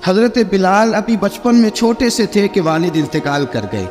حضرت بلال ابھی بچپن میں چھوٹے سے تھے کہ والد انتقال کر گئے.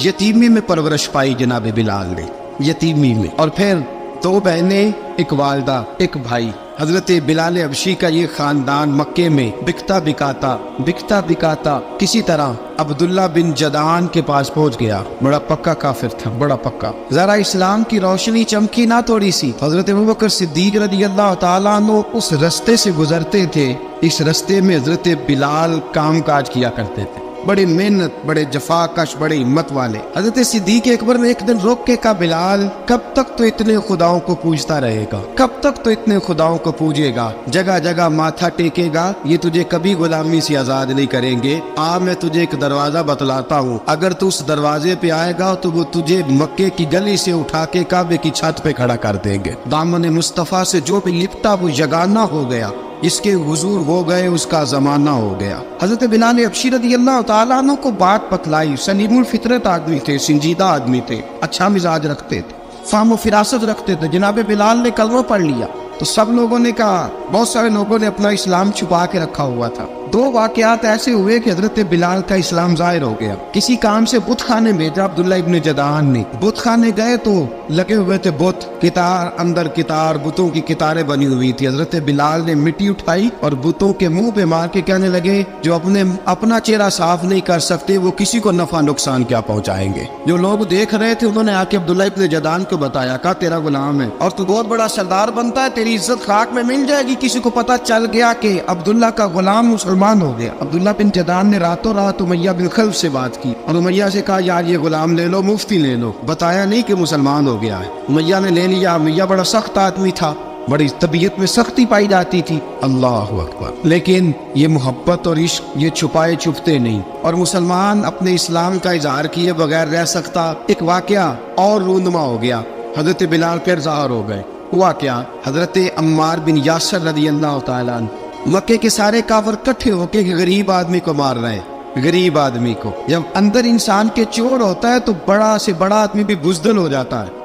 یتیمی میں پرورش پائی جناب بلال نے، یتیمی میں. اور پھر 2 بہنیں، ایک والدہ، ایک بھائی. حضرت بلال حبشی کا یہ خاندان مکے میں بکتا بکاتا کسی طرح عبداللہ بن جدعان کے پاس پہنچ گیا. بڑا پکا کافر تھا، بڑا پکا. ذرا اسلام کی روشنی چمکی نہ تھوڑی سی. حضرت ابوبکر صدیق رضی اللہ تعالیٰ عنہ اس رستے سے گزرتے تھے. اس رستے میں حضرت بلال کام کاج کیا کرتے تھے، بڑے محنت، بڑے جفاکش، بڑے ہمت والے. حضرت صدیق اکبر نے ایک دن روک کے کہا، بلال کب تک تو اتنے خداؤں کو پوجتا رہے گا، کب تک تو اتنے خداؤں کو پوجے گا، جگہ جگہ ماتھا ٹیکے گا، یہ تجھے کبھی غلامی سے آزاد نہیں کریں گے. میں تجھے ایک دروازہ بتلاتا ہوں، اگر تو اس دروازے پہ آئے گا تو وہ تجھے مکے کی گلی سے اٹھا کے کعبے کی چھت پہ کھڑا کر دیں گے. دامن مصطفیٰ سے جو بھی لپٹا وہ یگانہ ہو گیا، اس کے حضور ہو گئے، اس کا زمانہ ہو گیا. حضرت بلال حبشی رضی اللہ تعالیٰ عنہ کو بات بتلائی. سلیم الفطرت آدمی تھے، سنجیدہ آدمی تھے، اچھا مزاج رکھتے تھے، فہم و فراست رکھتے تھے. جناب بلال نے کلمہ پڑھ لیا تو سب لوگوں نے کہا، بہت سارے لوگوں نے اپنا اسلام چھپا کے رکھا ہوا تھا. 2 واقعات ایسے ہوئے کہ حضرت بلال کا اسلام ظاہر ہو گیا. کسی کام سے بت خانے بھیجا عبداللہ ابن جدعان نے. بت خانے گئے تو لگے ہوئے تھے بت، کتار اندر کتار، بتوں کی کتاریں بنی ہوئی تھی. حضرت بلال نے مٹی اٹھائی اور بتوں کے منہ پہ مار کے کہنے لگے، جو اپنا چہرہ صاف نہیں کر سکتے وہ کسی کو نفع نقصان کیا پہنچائیں گے. جو لوگ دیکھ رہے تھے انہوں نے آ کے عبداللہ ابن جدعان کو بتایا، کہا تیرا غلام ہے اور تو بہت بڑا سردار بنتا ہے، تیری عزت خاک میں مل جائے گی. کسی کو پتہ چل گیا کہ عبداللہ کا غلام مسلمان ہو گیا. عبداللہ بن جدعان نے راتوں رات امیہ بن خلف سے بات کی اور امیہ سے کہا، یار یہ غلام لے لو، مفتی لے لو. بتایا نہیں کہ مسلمان ہو گیا ہے. امیہ نے لے لیا. امیہ بڑا سخت آدمی تھا، بڑی طبیعت میں سختی پائی جاتی تھی. اللہ اکبر. لیکن یہ محبت اور عشق یہ چھپائے چھپتے نہیں، اور مسلمان اپنے اسلام کا اظہار کیے بغیر رہ سکتا. ایک واقعہ اور رونما ہو گیا. حضرت بلال پھر ظاہر ہو گئے. ہوا کیا؟ حضرت عمار بن یاسر رضی اللہ تعالیٰ عنہ، مکے کے سارے کافر کٹھے ہو کے غریب آدمی کو مار رہے ہیں. غریب آدمی کو جب اندر انسان کے چور ہوتا ہے تو بڑا سے بڑا آدمی بھی بزدل ہو جاتا ہے.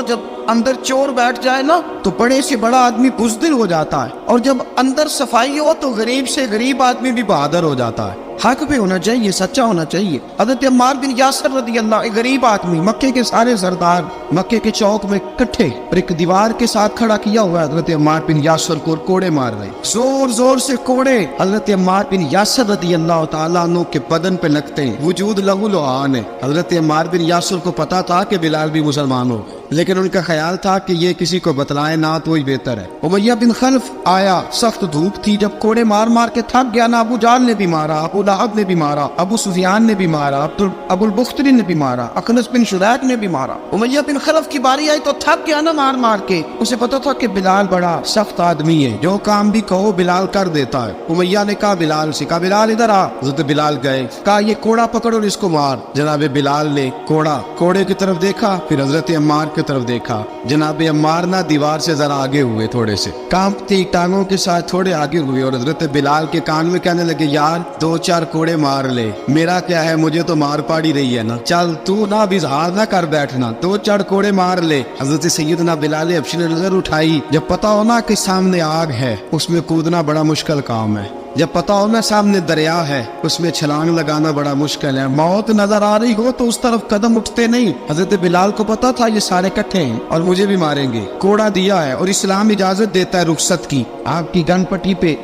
جب اندر چور بیٹھ جائے نا تو بڑے سے بڑا آدمی بزدل ہو جاتا ہے، اور جب اندر صفائی ہو تو غریب سے غریب آدمی بھی بہادر ہو جاتا ہے. حق پہ ہونا چاہیے، سچا ہونا چاہیے. حضرت عمار بن یاسر رضی اللہ، ایک غریب آدمی، مکے کے سارے سردار مکے کے چوک میں کٹھے اور ایک دیوار کے ساتھ کھڑا کیا ہوا ہے. حضرت عمار بن یاسر کو کوڑے مار رہے، زور زور سے کوڑے حضرت عمار بن یاسر رضی اللہ تعالیٰ عنہ کے بدن پہ لگتے ہیں. وجود لہو لعان ہے. حضرت عمار بن یاسر کو پتا تھا کہ بلال بھی مسلمان ہو، لیکن ان کا خیال تھا کہ یہ کسی کو بتلائے نہ تو ہی بہتر ہے. امیہ بن خلف آیا، سخت دھوپ تھی، جب کوڑے مار مار کے تھک گیا نا، ابو جہل نے بھی مارا، ابو لہب نے بھی مارا، ابو سفیان نے بھی مارا، ابو البختری نے بھی مارا، اخنس بن شریح نے بھی مارا. امیہ بن خلف کی باری آئی تو تھک گیا نا مار مار کے. اسے پتا تھا کہ بلال بڑا سخت آدمی ہے، جو کام بھی کہو بلال کر دیتا ہے. امیہ نے کہا بلال سے، کہا بلال ادھر آ. حضرت بلال گئے، کہا یہ کوڑا پکڑ اور اس کو مار. جناب بلال نے کوڑے کی طرف دیکھا، پھر حضرت عمار کی طرف دیکھا. جناب عمار نہ دیوار سے ذرا آگے ہوئے، تھوڑے سے کانپتی ٹانگوں کے ساتھ تھوڑے آگے ہوئے، اور حضرت بلال کے کان میں کہنے لگے، یار 2-4 کوڑے مار لے، میرا کیا ہے، مجھے تو مار پاڑی رہی ہے نا، چل تو نہ اظہار نہ کر بیٹھنا، 2-4 کوڑے مار لے. حضرت سیدنا بلال حبشی نے نظر اٹھائی. جب پتا ہونا کہ سامنے آگ ہے اس میں کودنا بڑا مشکل کام ہے. جب پتا ہو نا سامنے دریا ہے اس میں چھلانگ لگانا بڑا مشکل ہے. موت نظر آ رہی ہو تو اس طرف قدم اٹھتے نہیں. حضرت بلال کو پتا تھا یہ سارے کٹھے ہیں اور مجھے بھی ماریں گے. کوڑا دیا ہے اور اسلام اجازت دیتا ہے رخصت کی. آپ کی گن پٹی پہ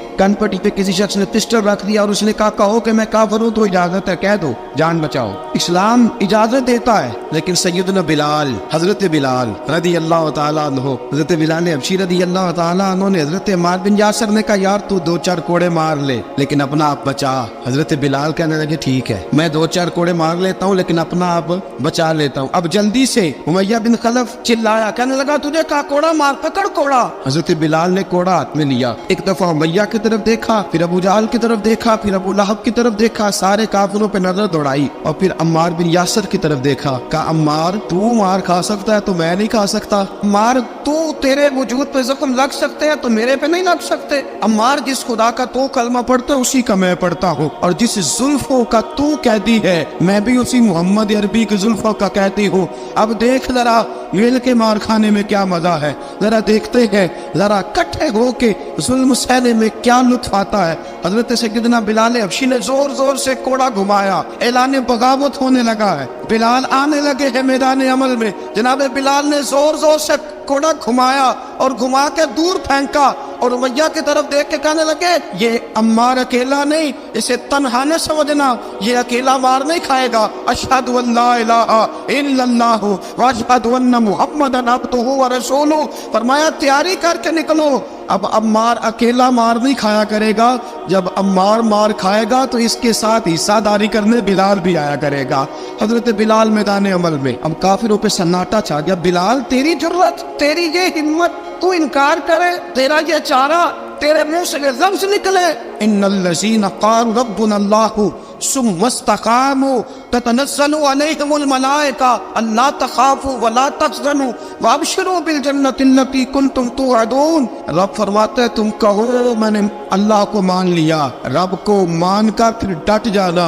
کسی شخص نے پسٹل رکھ دیا اور اس نے کہا کہو کہ میں کافر ہوں تو اجازت ہے، کہہ دو، جان بچاؤ. اسلام اجازت دیتا ہے. لیکن سیدنا بلال، حضرت بلال رضی اللہ تعالیٰ عنہ، حضرت بلال حبشی رضی اللہ تعالیٰ عنہ نے حضرت عمار بن یاسر نے کہا، یار تو 2-4 کوڑے مار لے لیکن اپنا آپ بچا. حضرت بلال کہنے لگے، ٹھیک ہے میں 2-4 کوڑے مار لیتا ہوں لیکن اپنا آپ بچا لیتا ہوں. اب جلدی سے امیہ بن خلف چلایا، کہنے لگا تجھے کہا کوڑا مار، پکڑ کوڑا. حضرت بلال نے کوڑا ہاتھ میں لیا، ایک دفعہ امیہ کی طرف دیکھا، پھر ابو جہل کی طرف دیکھا، پھر ابو لہب کی طرف دیکھا، سارے کافروں پہ نظر دوڑائی، اور پھر عمار بن یاسر کی طرف دیکھا. کہا عمار تو مار کھا سکتا ہے تو میں نہیں کھا سکتا. عمار تو تیرے وجود پہ زخم لگ سکتے ہیں تو میرے پہ نہیں لگ سکتے. عمار جس خدا کا تو कलमा पढ़ता है उसी का मैं पढ़ता हूँ, और जिस जुल्फों का तू कहती है मैं भी उसी मोहम्मद अरबी की जुल्फों का कहती हूँ। अब देख जरा मिल के मार खाने में क्या मजा है, जरा देखते हैं जरा इकट्ठे होके जुल्म सहने में क्या लुत्फ आता है। हजरत सैयदना बिलाल हबशी ने जोर जोर से कोड़ा घुमाया, ऐलान बगावत होने लगा है, बिलाल आने लगे हैं मैदान अमल में। जनाब बिलाल ने जोर जोर से कोड़ा घुमाया और घुमा के दूर फेंका और उमैया की तरफ देख के कहने लगे ये अम्मार अकेला नहीं, इसे तन्हा न समझना, ये अकेला मार नहीं खाएगा। अशहदु अल्ला इलाहा इल्लल्लाह व अशहदु अन्न मुहम्मदन अब्दुहु व रसूलुहु। फरमाया तैयारी करके निकलो, अब अम्मार अकेला मार नहीं खाया करेगा, जब अम्मार मार खाएगा तो इसके साथ हिस्सादारी करने बिलाल भी आया करेगा। हजरत बिलाल मैदान अमल में, अब काफिरों पे सन्नाटा छा गया। बिलाल तेरी जुर्रत, तेरी ये हिम्मत, तू इनकार करे, तेरा ये चारा, तेरे मुंह से लफ्ज़ निकले। इन्नल्लज़ीना क़ालू रब्बुनल्लाहु सुम्मा इस्तक़ामू ततनज़्ज़लु अलैहिमुल मलाइका अल्ला तख़ाफ़ू व ला तहज़नू व अबशिरू बिल जन्नति अल्लती कुंतुम तुअदून। रब फरमाते हैं तुम कहो मैंने अल्लाह को मान लिया, रब को मान कर फिर डट जाना।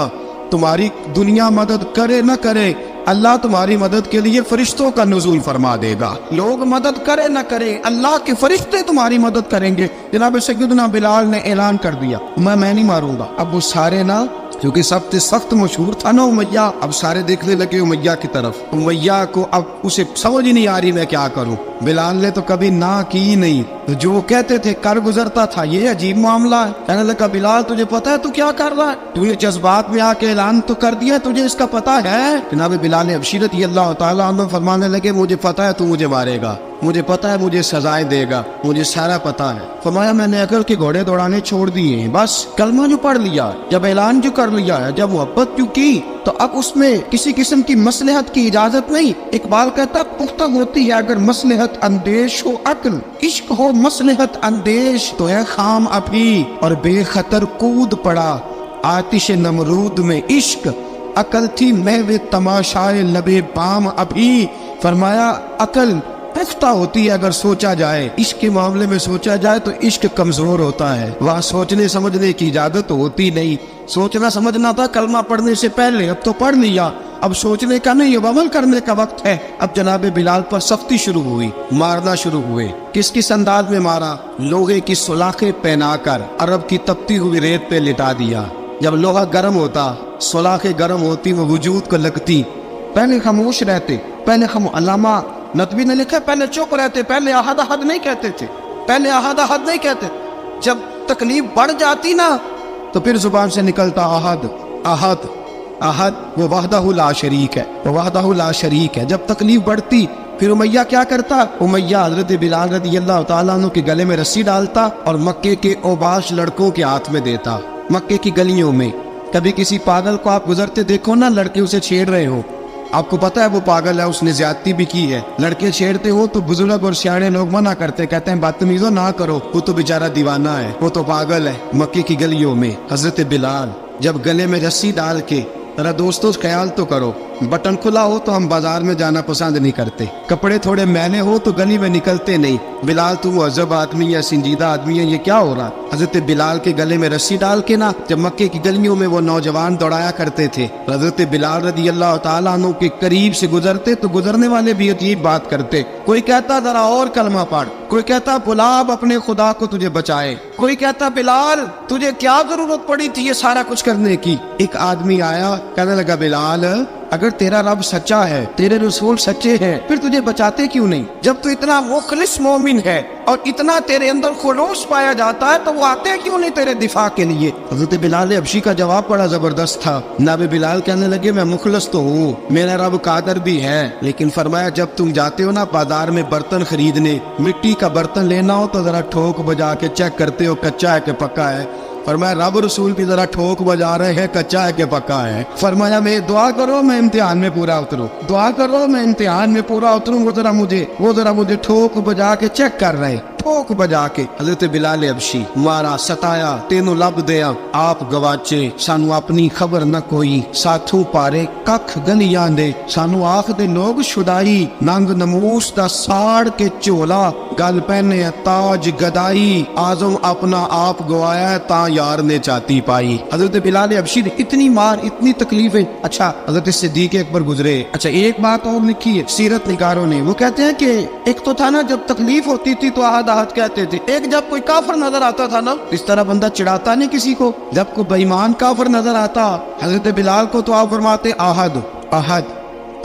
तुम्हारी दुनिया मदद करे न करे, अल्लाह तुम्हारी मदद के लिए फरिश्तों का नुज़ूल फरमा देगा। लोग मदद करे न करे, अल्लाह के फरिश्ते तुम्हारी मदद करेंगे। जनाब सैयदना बिलाल ने ऐलान कर दिया मैं नहीं मारूंगा। अब वो सारे ना, क्योंकि सबसे सख्त मशहूर था ना उमैया, अब सारे देखने लगे उमैया की तरफ। उमैया को अब उसे समझ ही नहीं आ रही मैं क्या करूं। बिलाल ने तो कभी ना की नहीं, तो जो कहते थे कर गुजरता था। ये अजीब मामला है। कहने लगा बिलाल तुझे पता है तू क्या कर रहा है, तूने जज्बात में आके ऐलान तो कर दिया, तुझे इसका पता है। जनाब बिलाल अबशी रज़ियल्लाहु ताला अन्हु फरमाने लगे मुझे पता है तू मुझे मारेगा, मुझे पता है मुझे सजाएं देगा, मुझे सारा पता है। फरमाया मैंने अकल के घोड़े दौड़ाने छोड़ दिए हैं, बस कलमा जो पढ़ लिया, जब ऐलान जो कर लिया है, जब मोहब्बत जो की, तो अब उसमें किसी किस्म की मसलहत की इजाजत नहीं। इकबाल कहता पुख्ता होती है अगर मसलहत अंदेश हो अक्ल, इश्क हो मसलहत अंदेश तो है खाम अभी और बेखतर कूद पड़ा आतिश नमरूद में इश्क, अकल थी महवे तमाशाए लबे बाम अभी। फरमाया अकल पुख्ता होती है अगर सोचा जाए, इश्क के मामले में सोचा जाए तो इश्क कमजोर होता है, वहाँ सोचने समझने की इजाजत होती नहीं। सोचना समझना था कलमा पढ़ने से पहले, अब तो पढ़ लिया, अब सोचने का नहीं, अब अमल करने का वक्त है। अब जनाब बिलाल पर सख्ती शुरू हुई, मारना शुरू हुए। किस किस अंदाज में मारा, लोहे की सुलाखें पहनाकर अरब की तपती हुई रेत पे लिटा दिया। जब लोहा गर्म होता, सुलाखें गर्म होती, वो वजूद को लगती। पहले खामोश रहते, पहले हम अल्लामा नदवी ने लिखा पहले चुप रहते, पहले अहद अहद नहीं कहते थे, पहले अहद अहद नहीं कहते। जब तकलीफ बढ़ जाती ना तो फिर जुबान से निकलता अहद अहद अहद, वो वहदहु ला शरीक है, वो वहदहु ला शरीक है। जब तकलीफ बढ़ती फिर उमैया क्या करता, उमैया हजरत बिलाल रज़ियल्लाहु ताला अन्हु के गले में रस्सी डालता और मक्के के ओबाश लड़कों के हाथ में देता। मक्के की गलियों में कभी किसी पागल को आप गुजरते देखो ना, लड़के उसे छेड़ रहे हो, आपको पता है वो पागल है, उसने ज्यादती भी की है, लड़के छेड़ते हो तो बुजुर्ग और सियाने लोग मना करते, कहते हैं बदतमीजों ना करो, वो तो बेचारा दीवाना है, वो तो पागल है। मक्के की गलियों में हजरत बिलाल जब गले में रस्सी डाल के, जरा दोस्तों ख्याल तो करो, बटन खुला हो तो हम बाजार में जाना पसंद नहीं करते, कपड़े थोड़े मैले हो तो गली में निकलते नहीं। बिलाल तू मुहज़्ज़ब आदमी या संजीदा आदमी है, ये क्या हो रहा। हजरत बिलाल के गले में रस्सी डाल के ना, जब मक्के की गलियों में वो नौजवान दौड़ाया करते थे, हजरत बिलाल रज़ियल्लाहु ताला अन्हु के करीब से गुजरते तो गुजरने वाले भी अजीब बात करते। कोई कहता जरा और कलमा पढ़, कोई कहता बुलाब अपने खुदा को तुझे बचाए, कोई कहता बिलाल तुझे क्या जरूरत पड़ी थी ये सारा कुछ करने की। एक आदमी आया, कहने लगा बिलाल अगर तेरा रब सच्चा है, तेरे रसूल सच्चे हैं, फिर तुझे बचाते क्यों नहीं। जब तू इतना मुखलिस मोमिन है और इतना तेरे अंदर खुलूस पाया जाता है तो वो आते क्यों नहीं तेरे दिफा के लिए। हज़रत बिलाल हबशी का जवाब बड़ा जबरदस्त था। नाबे बिलाल कहने लगे मैं मुखलिस तो हूँ, मेरा रब कादर भी है, लेकिन फरमाया जब तुम जाते हो ना बाजार में बर्तन खरीदने, मिट्टी का बर्तन लेना हो तो जरा ठोक बजा के चेक करते हो कच्चा है कि पक्का है। फरमाया रब रसूल भी जरा ठोक बजा रहे हैं कच्चा है कि पक्का है। फरमाया मैं दुआ करो मैं इम्तिहान में पूरा उतरूं, दुआ करो मैं इम्तिहान में पूरा उतरूं, वो जरा मुझे ठोक बजा के चेक कर रहे हैं। ठोक बजा के हजरत बिलाल हबशी मारा सताया तेनों लब दिया आप गवाचे सानू अपनी खबर न कोई साथों पारे कख गलियां दे सानू आख दे लोग छुड़ाई नंग नमूस दा साड़ के झोला गल पहने ताज गदाई आजम अपना आप गवाया ता यार ने चाती पाई। हजरत बिलाल हबशी ने इतनी मार इतनी तकलीफें। अच्छा हजरत सिद्दीक अकबर गुजरे। अच्छा एक बात और लिखी है सीरत निगारों ने, वो कहते हैं कि एक तो था ना जब तकलीफ होती थी तो आहद आहद कहते थे, एक जब कोई काफिर नजर आता था ना इस तरह बंदा चिढ़ाता नहीं किसी को, जब कोई बेईमान काफिर नजर आता हजरत बिलाल को तो आप फरमाते आहद आहद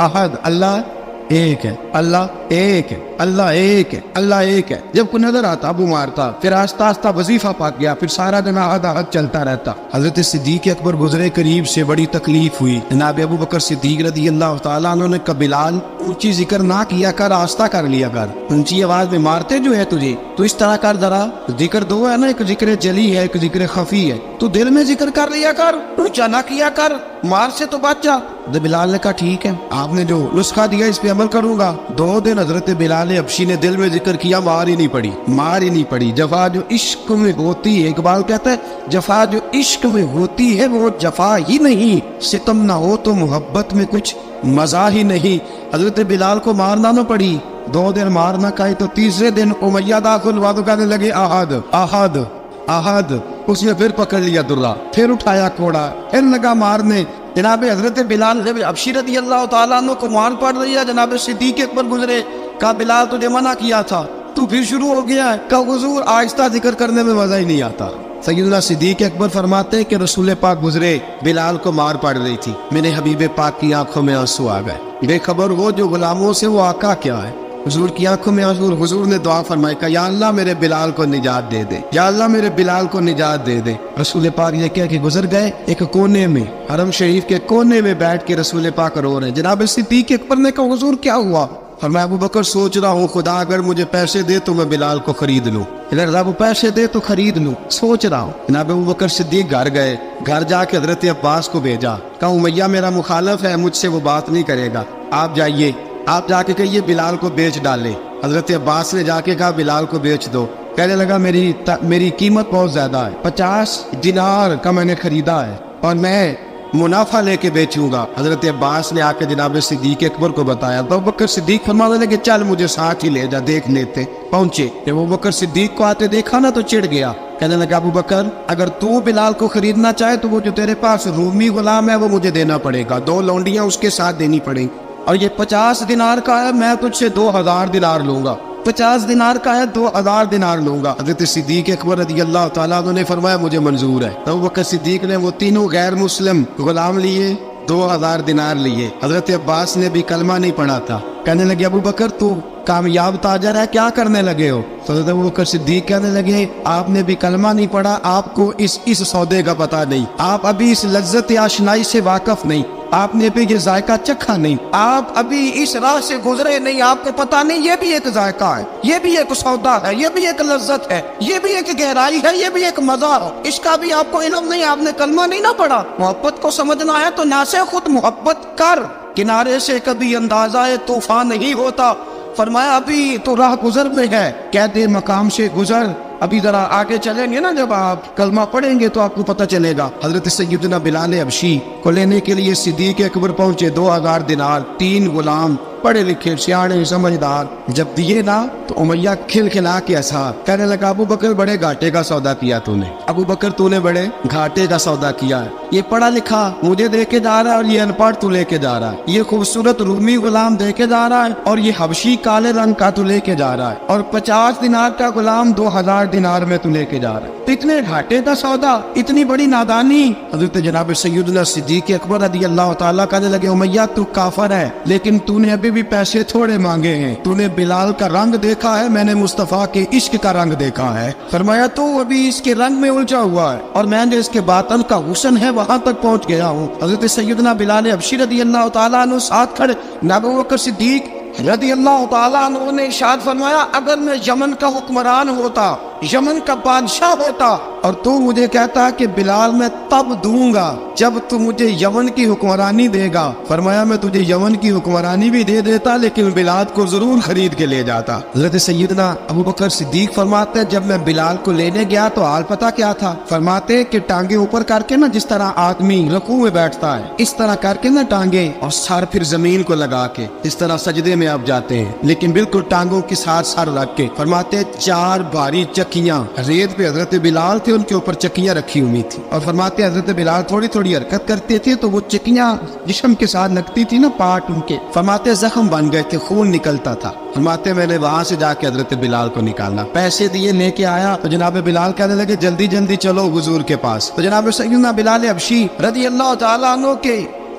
आहद, अल्लाह एक है, अल्लाह एक है, अल्लाह एक है, अल्लाह एक है। जब कोई नजर आता अबू मारता, फिर आस्ता आस्ता वजीफा पाक गया, फिर सारा दिन आहद आहद चलता रहता। हजरत सिद्दीक अकबर गुजरे करीब से, बड़ी तकलीफ हुई। जनाब अबू बकर सिद्दीक रदी अल्लाह तआला अन्हु ने कहा बिलाल ऊंची जिक्र ना किया कर, आस्ता कर लिया कर, ऊंची आवाज में मारते जो है तुझे तो इस तरह कर, जरा जिक्र दो है ना, एक जिक्र जली है एक जिक्र खफी है, तू दिल में जिक्र कर लिया कर, ऊंचा ना किया कर, मार से तो बच जा। बिलाल ने कहा ठीक है, आपने जो नुस्खा दिया इस पे अमल करूंगा। 2 दिन हजरत बिलाल हबशी ने दिल में जिक्र किया, मार ही नहीं पड़ी, मार ही नहीं पड़ी। जफा जो इश्क में होती है, इकबाल कहता है जफा जो इश्क में होती है वो जफा ही नहीं, सितम ना हो तो मोहब्बत में कुछ मजा ही नहीं। हजरत बिलाल को मारना न पड़ी, 2 दिन मारना खाई तो तीसरे दिन उमैया दाखिल हुआ तो कहने लगे आहद आहद आहद। उसने फिर पकड़ लिया दुर्रा, फिर उठाया कोड़ा, फिर लगा मारने। जनाब हजरत बिलाल हबशी रज़ी अल्लाह तआला अन्हु को मार पड़ रही है। जनाब सिद्दीक अकबर गुजरे, कहा बिलाल तुझे मना किया था, तू फिर शुरू हो गया है। कहा हुजूर आहिस्ता जिक्र करने में मजा ही नहीं आता। सैयदना सिद्दीक अकबर फरमाते कि रसूल पाक गुजरे, बिलाल को मार पड़ रही थी, मेरे हबीब पाक की आंखों में आंसू आ गए। बेखबर वो जो गुलामों से वो आका क्या है, हुजूर की आंखों में आंसू। हुजूर ने दुआ फरमाई, कहा या अल्लाह मेरे बिलाल को निजात दे दे, या अल्लाह मेरे बिलाल को निजात दे दे। रसूल पाक ये कह के गुजर गए। एक कोने में हरम शरीफ के कोने में बैठ के रसूल पाक रो रहे हैं। जनाब सिद्दीक अकबर ने कहा हुजूर क्या हुआ? फरमाया अबू बकर सोच रहा हूँ खुदा अगर मुझे पैसे दे तो मैं बिलाल को खरीद लूँ, रब पैसे दे तो खरीद लूँ, सोच रहा हूँ। जनाब अबू बकर सिद्दीक घर गए, घर जाके हजरत अब्बास को भेजा, कहा उमैया मेरा मुखालफ है, मुझसे वो बात नहीं करेगा, आप जाइए, आप जाके कहिए बिलाल को बेच डाले। हजरत अब्बास ने जाके कहा बिलाल को बेच दो। कहने लगा मेरी कीमत बहुत ज्यादा है, 50 दिनार का मैंने खरीदा है और मैं मुनाफा लेके बेचूंगा। हजरत अब्बास ने आके जनाब सिद्दीक अकबर को बताया तो अबू बकर सिद्दीक फरमाने लगे चल मुझे साथ ही ले जा, देख लेते। पहुंचे, जब अबू बकर सिद्दीक को आते देखा ना तो चिढ़ गया। कहने लगा अबू बकर अगर तू बिलाल को खरीदना चाहे तो वो जो तेरे पास रूमी गुलाम है वो मुझे देना पड़ेगा, 2 लौंडियां उसके साथ देनी पड़ेंगी, और ये 50 दिनार का है, मैं तुझसे 2000 दिनार लूंगा। 50 दिनार का है, 2000 दिनार लूंगा। हजरत सिद्दीक अकबर रज़ी अल्लाह तआला अन्हु ने फरमाया मुझे मंजूर है। तो बकर सिद्दीक ने वो तीनों गैर मुस्लिम गुलाम लिए, 2000 दिनार लिए। हजरत अब्बास ने भी कलमा नहीं पढ़ा था। कहने लगे अबू बकर तू कामयाब ताजर है, क्या करने लगे हो? तो हजरत अबू बकर सिद्दीक कहने लगे आपने भी कलमा नहीं पढ़ा, आपको इस सौदे का पता नहीं, आप अभी इस लज्जत आशनाई से वाकफ नहीं, आपने भी ये जायका चखा नहीं, आप अभी इस राह से गुजरे नहीं, आपको पता नहीं ये भी एक जायका है, ये भी एक सौदा है, ये भी एक लज्जत है, ये भी एक गहराई है, ये भी एक मजा है, इसका भी आपको इल्म नहीं, आपने कलमा नहीं ना पढ़ा। मोहब्बत को समझना है तो ना से खुद मोहब्बत कर, किनारे से कभी अंदाजा तूफान नहीं होता। फरमाया अभी तो राह गुजर में है, कहते मकाम से गुजर, अभी जरा आगे चलेंगे ना, जब आप कलमा पढ़ेंगे तो आपको पता चलेगा। हजरत सैयदना बिलाल हबशी को लेने के लिए सिद्दीक अकबर पहुंचे, 2000 दिनार, 3 गुलाम, पढ़े लिखे सियाणे समझदार, जब दिए ना तो उमैया खिलखिला के ऐसा कहने लगा अबू बकर बड़े घाटे का सौदा किया तूने, अबू बकर तूने बड़े घाटे का सौदा किया है, ये पढ़ा लिखा मुझे दे के जा रहा है और ये अनपढ़ तू लेके जा रहा है, ये खूबसूरत रूमी गुलाम दे के जा रहा है और ये हबशी काले रंग का तू लेके जा रहा है, और 50 दिनार का गुलाम 2000 दिनार में तू लेके जा रहा है, इतने घाटे का सौदा, इतनी बड़ी नादानी। हजरत जनाब सैयदना सिद्दीक अकबर रज़ी अल्लाह तआला कहने लगे उमैया तू काफर है, लेकिन तूने अभी भी पैसे थोड़े मांगे हैं, तूने बिलाल का रंग देखा है, मैंने मुस्तफा के इश्क का रंग देखा है। फरमाया तू अभी इसके रंग में उलझा हुआ है और मैंने इसके बातन का हुस्न है वहां तक पहुंच गया हूँ। हजरत सैयदना बिलाल हबशी रज़ी अल्लाह तआला अन्हु साथ खड़े, अबू बकर सिद्दीक रज़ी अल्लाह तआला अन्हु ने इरशाद फरमाया अगर मैं यमन का हुक्मरान होता यमन का बादशाह होता और तू मुझे कहता कि बिलाल मैं तब दूंगा जब तू मुझे यमन की हुक्मरानी देगा। फरमाया मैं तुझे यमन की हुक्मरानी भी दे देता लेकिन बिलाल को जरूर खरीद के ले जाता। हज़रत सैयदना अबू बकर सिद्दीक फरमाते हैं जब मैं बिलाल को लेने गया तो हाल पता क्या था। फरमाते कि टांगे ऊपर करके ना जिस तरह आदमी रुकू में बैठता है इस तरह करके ना टांगे और सर फिर जमीन को लगा के इस तरह सजदे में आप जाते हैं लेकिन बिल्कुल टांगों के साथ सर रख के। फरमाते 4 भारी चक्कियां रेत पे हजरत बिलाल थे उनके ऊपर चक्कियां रखी हुई थी और फरमाते हजरत बिलाल थोड़ी थोड़ी हरकत करते थे तो वो चक्कियां जिस्म के साथ लगती थी ना पार्ट उनके। फरमाते जख्म बन गए थे खून निकलता था। फरमाते मैंने वहां से जाके हजरत बिलाल को निकालना पैसे दिए लेके आया तो जनाब बिलाल कहने लगे जल्दी जल्दी चलो हुजूर के पास। तो जनाब सैयदना बिलाल हबशी रज़ी अल्लाह तआला अन्हु के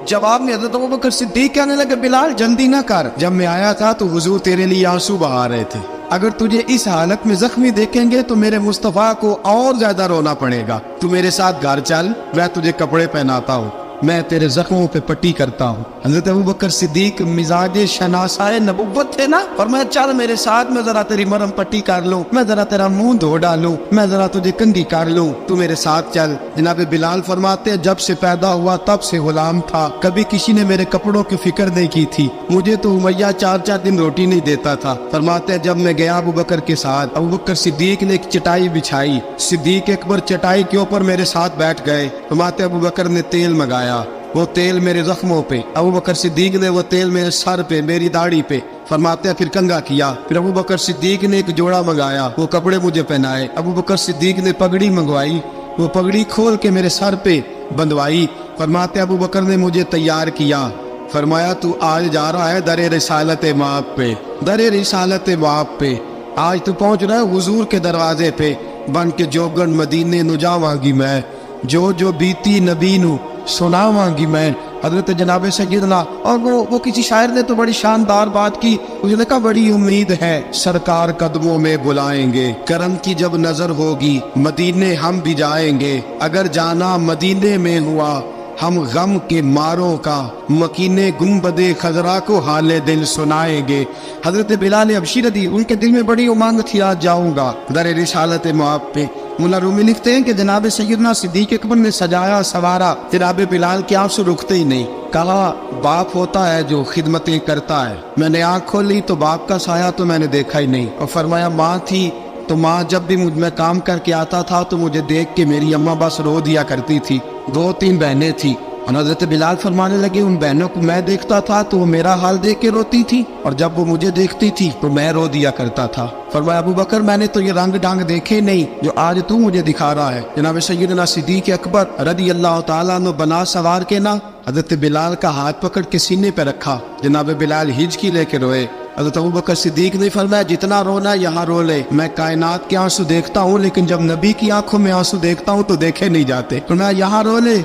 जवाब में हजरत अबू बकर सिद्दीक कहने लगे बिलाल जल्दी ना कर, जब मैं आया था तो हुजूर तेरे लिए आंसू बहा रहे थे। अगर तुझे इस हालत में जख्मी देखेंगे तो मेरे मुस्तफा को और ज्यादा रोना पड़ेगा। तू मेरे साथ घर चल, मैं तुझे कपड़े पहनाता हूँ, मैं तेरे जख्मों पे पट्टी करता हूँ। हजरत अबू बकर सिद्दीक मिजाज शनासाए नबुव्वत थे ना, और मैं चल मेरे साथ, मैं जरा तेरी मरहम पट्टी कर लूँ, मैं जरा तेरा मुंह धो डालूं, मैं जरा तुझे कंघी कर लूँ, तू मेरे साथ चल। जनाब बिलाल फरमाते जब से पैदा हुआ तब से गुलाम था, कभी किसी ने मेरे कपड़ों की फिक्र नहीं की थी, मुझे तो उमैया 4-4 दिन रोटी नहीं देता था। फरमाते जब मैं गया अबू बकर के साथ, अबू बकर सिद्दीक ने एक चटाई बिछाई, सिद्दीक अकबर चटाई के ऊपर मेरे साथ बैठ गए। फरमाते अबू बकर ने तेल मंगाया, वो तेल मेरे जख्मों पे, अबू बकर सिद्दीक ने वो तेल मेरे सर पे, मेरी दाढ़ी पे। फरमाते हैं फिर कंघा किया, फिर अबू बकर सिद्दीक ने एक जोड़ा मंगाया, वो कपड़े मुझे पहनाए। अबू बकर सिद्दीक ने पगड़ी मंगवाई, वो पगड़ी खोल के मेरे सर पे बंधवाई। फरमाते अबू बकर ने मुझे तैयार किया, फरमाया तू आज जा रहा है दरे रिसालत माप पे, दरे रिसालत माप पे, आज तू पहुंच रहा है हुजूर के दरवाजे पे, बन के जोगन मदीने नु जावांगी मैं, जो बीती नबी नु सुनावांगी मैं। हजरत जनाब सैयदना, और वो किसी शायर ने तो बड़ी शानदार बात की, उसने कहा बड़ी उम्मीद है सरकार कदमों में बुलाएंगे, करम की जब नजर होगी मदीने हम भी जाएंगे, अगर जाना मदीने में हुआ हम गम के मारों का, मकीने गुम्बदे खजरा को हाले दिल सुनाएंगे। हजरत बिलाल हबशी रदी, उनके दिल में बड़ी उमंग थी आज जाऊंगा दरे रिसालत माप पे। मुल्ला रूमी लिखते हैं कि जनाब सैयदना सिद्दीक अकबर ने सजाया सवारा, जनाब बिलाल के आंसू रुकते ही नहीं। कहा बाप होता है जो खिदमतें करता है। मैंने आँख खोली तो बाप का साया तो मैंने देखा ही नहीं, और फरमाया माँ थी तो माँ जब भी मैं काम करके आता था तो मुझे देख के मेरी अम्मा बस रो दिया करती थी। 2-3 बहनें थी, और हज़रत बिलाल फरमाने लगे उन बहनों को मैं देखता था तो वो मेरा हाल देख के रोती थी, और जब वो मुझे देखती थी तो मैं रो दिया करता था। फरमाया अबू बकर मैंने तो ये रंग डांग देखे नहीं जो आज तू मुझे दिखा रहा है। जनाब सैयदना सिद्दीक अकबर रज़ी अल्लाह तआला अन्हु बना सवार के ना हज़रत बिलाल का हाथ पकड़ के सीने पे रखा। जनाब बिलाल हिचकी लेके रोए। हज़रत अबू बकर सिद्दीक ने फरमाया जितना रोना यहाँ रो ले, मैं कायनात के आंसू देखता हूँ लेकिन जब नबी की आंखों में आंसू देखता हूँ तो देखे नहीं जाते। फरमाया यहाँ रो ले,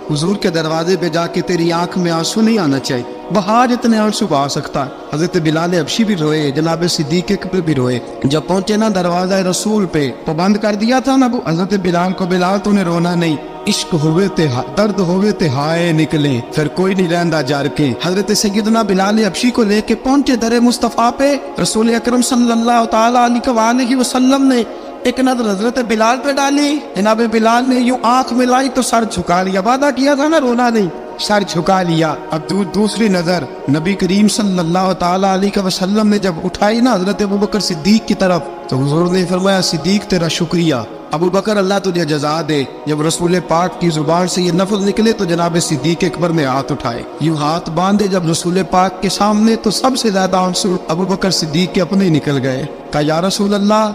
हुजूर के दरवाजे पे जाके तेरी आंख में आंसू नहीं आना चाहिए, बहा जितने आंसू बहा सकता है। हजरत बिलाल हबशी भी रोए, जनाब सिद्दीक अकबर भी रोए। जब पहुंचे ना दरवाजा रसूल पे तो बंद कर दिया था ना हजरत बिलाल को, बिलाल तूने रोना नहीं, इश्क होवे ते दर्द होवे ते हाय निकले, फिर कोई नहीं रहंदा जार के। हजरत सैयदना बिलाल हबशी को लेके पहुंचे दरे मुस्तफा पे। रसूल अकरम सल्लल्लाहु तआला अलैहि वसल्लम ने एक नजर हजरत बिलाल पे डाली, जनाब बिलाल ने यूं आंख मिलाई तो सर झुका लिया, वादा किया था ना रोना नहीं, सर झुका लिया। अब दूसरी नजर नबी करीम सल्लल्लाहु तआला अलैहि वसल्लम ने जब उठाई ना हजरत अबू बकर सिद्दीक की तरफ, तो हुजूर ने फरमाया सिद्दीक तेरा शुक्रिया, अबू बकर अल्लाह तुझे जजा दे। जब रसूल पाक की जुबान से ये लफ्ज़ निकले तो जनाब सिद्दीक अकबर ने हाथ उठाए, यूं हाथ बांधे जब रसूल पाक के सामने, तो सबसे ज्यादा आंसू अबू बकर सिद्दीक के अपने निकल गए। कहा या रसूल अल्लाह,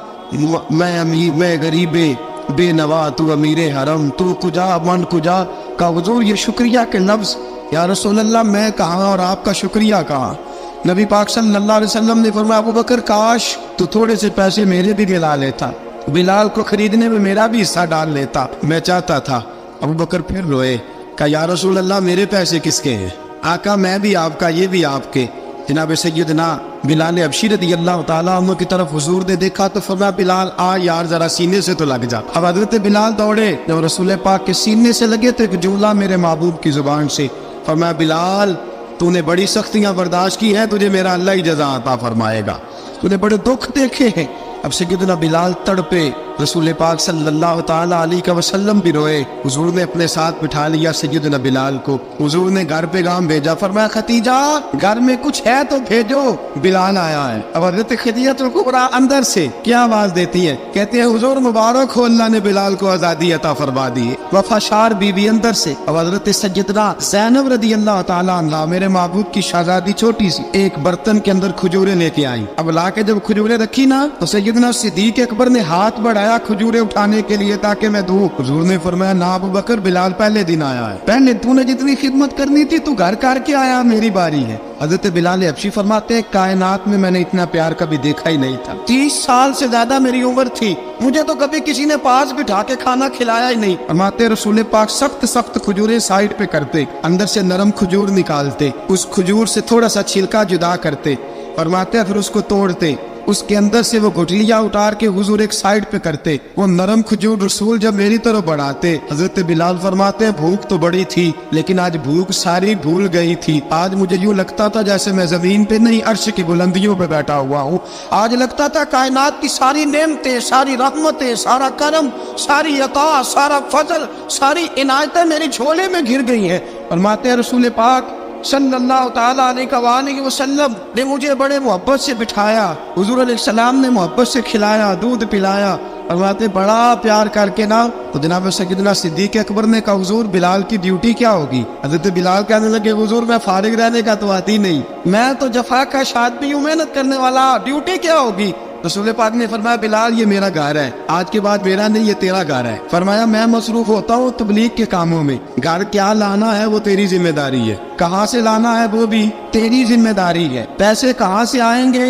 मैं अमीर, मैं गरीबे बेनवा, तू अमीरे हरम, तू कुजा मन कुजा। का हुजूर ये शुक्रिया के लफ्ज, या रसूल अल्लाह मैं कहाँ और आपका शुक्रिया कहाँ। नबी पाक सल्लल्लाहु अलैहि वसल्लम ने फरमाया अबू बकर काश तू थोड़े से पैसे मेरे भी दिला लेता, बिलाल को खरीदने में मेरा भी हिस्सा डाल लेता, मैं चाहता था। अबू बकर फिर रोए। कहा या रसूल अल्लाह मेरे पैसे किसके हैं? आका मैं भी आपका, ये भी आपके। जनाब सैयदना बिलाल हबशी रज़ी अल्लाह तआला अन्हु की तरफ हुजूर ने देखा तो फरमाया बिलाल आ यार जरा सीने से तो लग जा। अब हजरत बिलाल दौड़े, जब रसूल पाक के सीने से लगे तो एक जुमला मेरे महबूब की जुबान से, फरमाया बिलाल तूने बड़ी सख्तियां बर्दाश्त की हैं, तुझे मेरा अल्लाह ही जज़ा अता फरमाएगा, तूने बड़े दुख देखे हैं। अब सैयदना बिलाल तड़पे, रसूल पाक सल्लल्लाहु ताला अलैहि वसल्लम भी रोए। हुजूर ने अपने साथ बिठा लिया सैयदना बिलाल को। हुजूर ने घर पे गाम भेजा, फरमाया खतीजा घर में कुछ है तो भेजो, बिलाल आया है। अब हज़रत खदीजतुल कुबरा अंदर से क्या आवाज देती है, कहते हैं हुजूर मुबारक हो, अल्लाह ने बिलाल को आजादी अता फरमा दी। वफाशार बीवी अंदर से। अब हज़रत सैयदना ज़ैनब रज़ी अल्लाह ताला अन्हा, मेरे महबूब की शहजादी छोटी सी, एक बर्तन के अंदर खजूरें लेके आई। अब लाके जब खजूरें रखी ना तो सैयदना सिद्दीक अकबर ने हाथ बढ़ाया खजूरें उठाने के लिए ताकि मैं दूं। हुजूर ने फरमाया ना अबू बकर, बिलाल पहले दिन आया है, पहले तूने जितनी खिदमत करनी थी तू घर करके आया, मेरी बारी है। हजरत बिलाल हबशी फरमाते हैं कायनात में मैंने इतना प्यार कभी देखा ही नहीं था। 30 साल से ज्यादा मेरी उम्र थी, मुझे तो कभी किसी ने पास बिठा के खाना खिलाया ही नहीं। फरमाते रसूल पाक सख्त सख्त खजूरें साइड पे करते, अंदर से नरम खजूर निकालते, उस खजूर से थोड़ा सा छिलका जुदा करते, फरमाते फिर उसको तोड़ते, उसके अंदर से वो गुठलियां उतार के हुजूर एक साइड पे करते। वो नरम खजूर रसूल जब मेरी तरफ बढ़ाते, हजरत बिलाल फरमाते हैं भूख तो बड़ी थी लेकिन आज भूख सारी भूल गई थी। आज मुझे यूं लगता था जैसे मैं जमीन पे नहीं अर्श की बुलंदियों पे बैठा हुआ हूँ। आज लगता था कायनात की सारी नेमतें, सारी रहमतें, सारा करम, सारी अता, सारा फजल, सारी इनायतें मेरी झोले में घिर गई हैं। फरमाते हैं रसूल पाक सल्लल्लाहु ताला अलैहि वसल्लम ने मुझे बड़े मोहब्बत से बिठाया, हुजूर अलैहिस्सलाम ने मोहब्बत से खिलाया, दूध पिलाया, फरमाते बड़ा प्यार करके ना। तो जनाब सैयदना सिद्दीक अकबर ने कहा हुजूर बिलाल की ड्यूटी क्या होगी। हज़रत बिलाल कहने लगे हुजूर मैं फारिग रहने का तो आती नहीं, मैं तो जफा का आदमी हूँ, मेहनत करने वाला, ड्यूटी क्या होगी। रसूल पाक ने फरमाया बिलाल ये मेरा घर है, आज के बाद मेरा नहीं ये तेरा घर है। फरमाया मैं मसरूफ होता हूँ तबलीग के कामों में, घर क्या लाना है वो तेरी जिम्मेदारी है, कहाँ से लाना है वो भी तेरी जिम्मेदारी है, पैसे कहाँ से आएंगे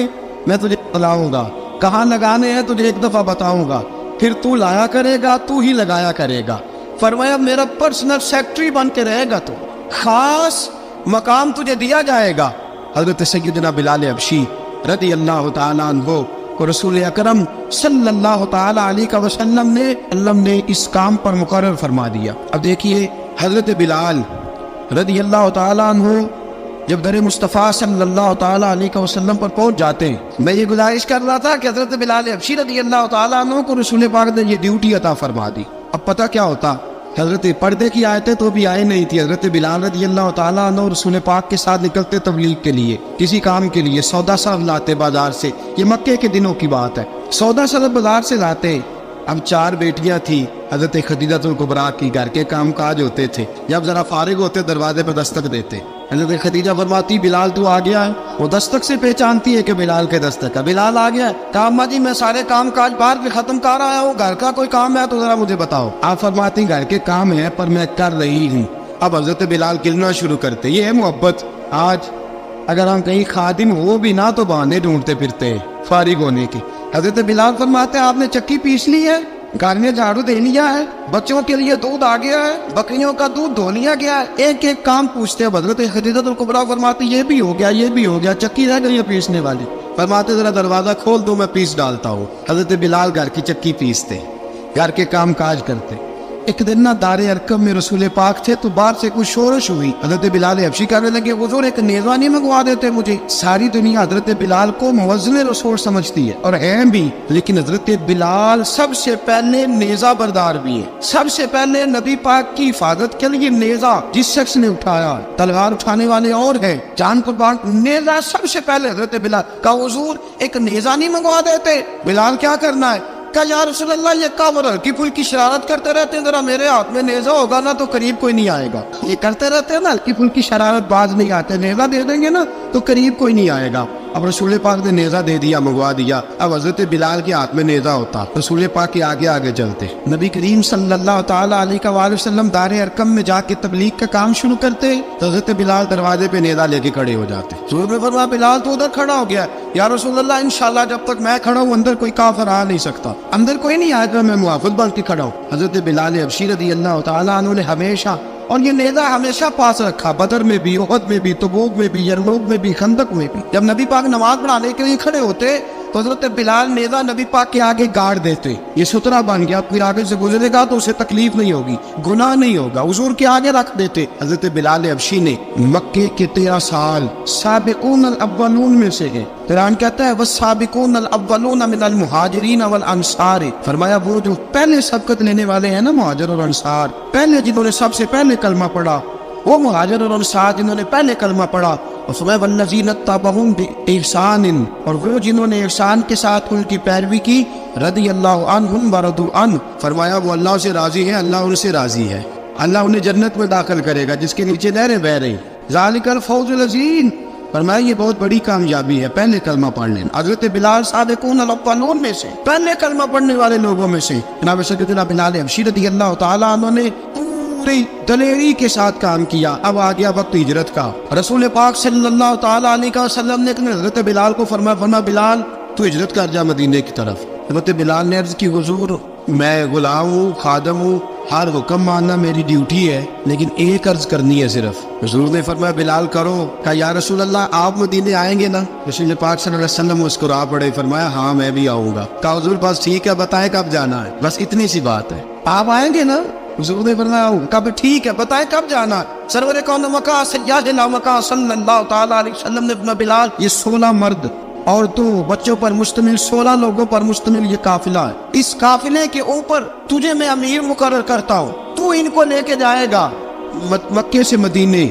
मैं तुझे बताऊंगा, कहाँ लगाने हैं तुझे एक दफा बताऊंगा, फिर तू लाया करेगा, तू ही लगाया करेगा। फरमाया मेरा पर्सनल सेक्रेटरी बन के रहेगा, तो खास मकाम तुझे दिया जाएगा। हजरत सैयदना बिलाल हबशी रज़ी अल्लाह ताला अन्हु को रसूल अकरम सल्लल्लाहु ताला अलैहि वसल्लम ने इस काम पर मुकर्रर फरमा दिया। अब देखिए हजरत बिलाल रज़ी अल्लाह ताला अन्हु जब दर मुस्तफ़ा सल्लल्लाहु ताला अलैहि वसल्लम पर पहुंच जाते हैं, मैं ये गुजारिश कर रहा था कि हजरत बिलाल हबशी रज़ी अल्लाह ताला अन्हु को रसूल पाक ने ये ड्यूटी अता फरमा दी। अब पता क्या होता, हजरत पर्दे की आयतें तो भी आए नहीं थी। हजरत बिलाल रज़ी अल्लाह ताला अन्हु रसूल पाक के साथ निकलते तबलीग के लिए, किसी काम के लिए, सौदा सरफ लाते बाजार से, ये मक्के के दिनों की बात है, सौदा सरफ बाजार से लाते। अब 4 बेटियां थी हजरत खदीजतुल कुबरा की, घर के काम काज होते थे, जब जरा फारिग होते दरवाजे पर दस्तक देते, हजरत खदीजा फरमाती बिलाल तू आ गया है, वो दस्तक से पहचानती है कि बिलाल के दस्तक है, बिलाल आ गया है। कहा अम्मा जी मैं सारे काम काज बाहर भी खत्म कर आया हूँ, घर का कोई काम है तो जरा मुझे बताओ। आप फरमाती घर के काम है पर मैं कर रही हूँ। अब हजरत बिलाल गिलना शुरू करते, ये है मोहब्बत। आज अगर हम कहीं खादिम हो भी ना तो बहाने ढूंढते फिरते हैं फारिग होने की। हजरत बिलाल फरमाते आपने चक्की पीस ली है, घर में झाड़ू दे लिया है, बच्चों के लिए दूध आ गया है, बकरियों का दूध धो लिया गया है, एक एक काम पूछते हैं। हजरत खदीजतुल कुबरा फरमाती ये भी हो गया, ये भी हो गया, चक्की रह गई है पीसने वाली। फरमाते जरा दरवाजा खोल दो मैं पीस डालता हूँ। हजरत बिलाल घर की चक्की पीसते, घर के काम काज करते। एक दिन ना दारे अरकम में रसूल पाक थे तो बाहर से कुछ शोरश हुई। हजरत बिलाल हबशी कहने लगे हुजूर एक नेज़ा नहीं मंगवा देते मुझे। सारी दुनिया हजरत बिलाल को मुअज्जिन रसूल समझती है और हैं भी, लेकिन हजरत बिलाल सबसे पहले नेज़ा बरदार भी है। सबसे पहले नबी पाक की हिफाजत के लिए नेज़ा जिस शख्स ने उठाया, तलवार उठाने वाले और है, जान कुर्बान, नेज़ा सबसे पहले हजरत बिलाल का। हुजूर एक नेज़ा नहीं मंगवा देते। बिलाल क्या करना है? कहा या रसूल अल्लाह ये कावर हल्की फुल्की शरारत करते रहते हैं, जरा मेरे हाथ में नेज़ा होगा ना तो करीब कोई नहीं आएगा। ये करते रहते हैं ना हल्की फुल्की शरारत, बाज नहीं आते, नेज़ा दे देंगे ना तो करीब कोई नहीं आएगा। अब रसूल पाक ने नेज़ा दे दिया, मंगवा दिया। अब हजरत बिलाल के हाथ में नेज़ा होता, रसूल पाक के आगे आगे चलते, नबी करीम सल्लल्लाहु ताला अलैहि वसल्लम दारे अरकम में जाके तबलीग का काम शुरू करते। तो हजरत बिलाल दरवाजे पे नेज़ा लेके खड़े हो जाते। रसूल ने फरमाया बिलाल तो उधर खड़ा हो गया, या रसूल अल्लाह इंशाल्लाह जब तक मैं खड़ा हूँ अंदर कोई काफिर आ नहीं सकता, अंदर कोई नहीं आएगा, मैं मुआफ़िज़ बन के खड़ा हूँ। हजरत बिलाल हबशी रज़ी अल्लाह ताला अन्हु ने हमेशा, और ये नेज़ा हमेशा पास रखा, बदर में भी, उहद में भी, तबूक में भी, यरमूक में भी, खंदक में भी। जब नबी पाक नमाज पढ़ाने के लिए खड़े होते तो हजरत बिलाल नेज़ा नबी पाक के आगे गाड़ देते, ये सुतरा बन गया, फिर आगे से गुजरेगा तो उसे तकलीफ नहीं होगी, गुनाह नहीं होगा, हुजूर के आगे रख देते। हजरत बिलाल हबशी ने मक्के के 13 साल साबिकून अल अव्वलून में से है। कुरान कहता है वस्साबिकून अल अव्वलून मिनल मुहाजिरीन वल अंसार, फरमाया वो जो पहले सबकत लेने वाले हैं ना मुहाजिर और अंसार, पहले जिन्होंने सबसे पहले कलमा पढ़ा वो मुहाजिर और अंसार जिन्होंने पहले कलमा पढ़ा, और फरमाया वल्लज़ीन तबअहुम बिइहसान, और वो जिन्होंने ihसान के साथ उनकी पैरवी की, रदियल्लाहु अन्हुम व रदू अन्हु, फरमाया वो अल्लाह से राजी है, अल्लाह उनसे राजी है, अल्लाह उन्हें जन्नत में दाखिल करेगा जिसके नीचे नहरें बह रही। ज़ालिकल फौज़ुल अज़ीम, फरमाया ये बहुत बड़ी कामयाबी है पहले कलमा पढ़ने। हज़रत बिलाल साबिकून अल अव्वलून में से, पहले कलमा पढ़ने वाले लोगों में से जनाब सैयदना बिलाल हबशी रज़ियल्लाहु ताला अन्हु ने पूरी दलेरी के साथ काम किया। अब आ गया वक्त हिजरत का। रसूल पाक सल्लल्लाहु ताला अलैहि वसल्लम ने हज़रत बिलाल को फरमाया बिलाल तू हिजरत कर जा मदीने की तरफ। हज़रत बिलाल ने अर्ज़ की हुजूर मैं गुलाम हूँ, खादम हूँ, हर हुक्म मानना मेरी ड्यूटी है, लेकिन एक अर्ज करनी है सिर्फ। हुजूर ने फरमाया बिलाल करो। कहा या रसूल अल्लाह आप मदीने आएंगे ना? रसूल पाक सल्लल्लाहु अलैहि वसल्लम मुस्कुरा पड़े, फरमाया हाँ मैं भी आऊँगा। कहा हुजूर बस ठीक है बताएं कब जाना है, बस इतनी सी बात है, आप आएंगे ना? हुजूर ने फरमाया कब ठीक है बताएं कब जाना। सरवर कौन मका सय्यदना मका सल्लल्लाहु ताला अलैहि वसल्लम ने फरमाया बिलाल ये 16 मर्द और 2 बच्चों पर मुश्तमिल 16 लोगों पर मुश्तमिल ये काफिला है। इस काफिले के ऊपर तुझे मैं अमीर मुकर्रर करता हूँ, तू इनको लेके जाएगा मक्के से मदीने